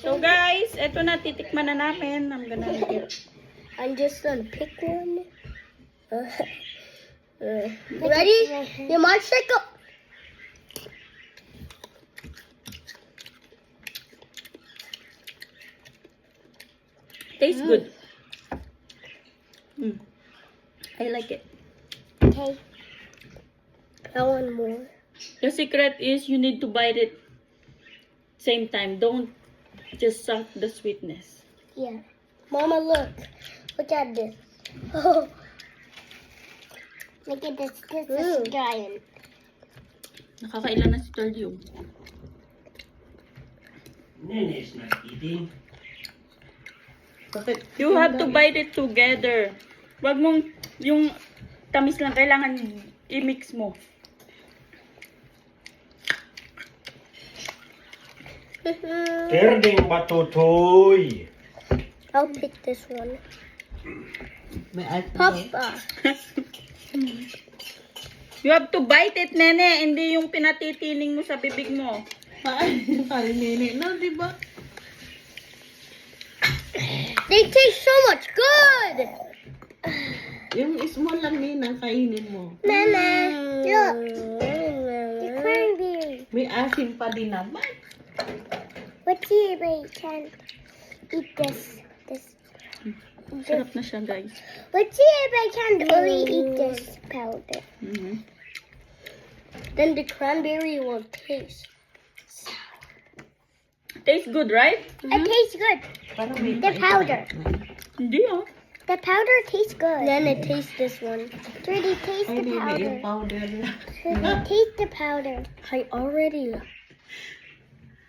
So guys, eto na, titikman na namin. I'm gonna get... I'm just gonna pick one. Ready? Your motorcycle. Tastes good. I like it. Okay. I want more. The secret is you need to bite it same time. Don't just suck the sweetness. Yeah. Mama, look. Look at this. Oh. Look at this. This is giant. Nakakailan na si Terdio. Nene is not eating. You have to bite it together. Wag mong yung tamis lang, kailangan i-mix mo. Kerding batutoy. I'll pick this one. May ice Papa. You have to bite it, nene. Hindi yung pinatitining mo sa bibig mo. Parang nene. No, di ba? They taste so much good. Yung small lang nina, kainin mo. Mama, look. The cranberry. May asim pa din naman. What's here, but can't eat this. Sarap na siya, guys. What's here, but I can't really eat this powder. Then the cranberry will taste. Tastes good, right? It tastes good. Parang may The powder. Hindi ah. The powder tastes good. Then it tastes this one. Trudy, taste Ay, the nene, powder. yung powder na. Trudy, taste the powder. I already.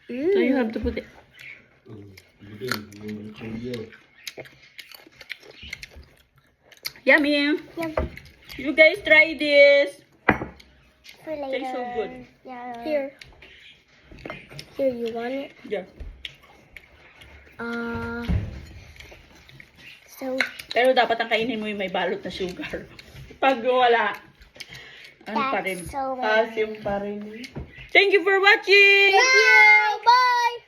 So you have to put it. Yummy. Yum. You guys try this. For later. Tastes so good. Yeah. Here. Here, you want it? Yeah. So Pero dapat ang kainin mo yung may balot na sugar. Pag wala, ano pa rin? that's so Asim pa rin. Thank you for watching! Thank you. Bye.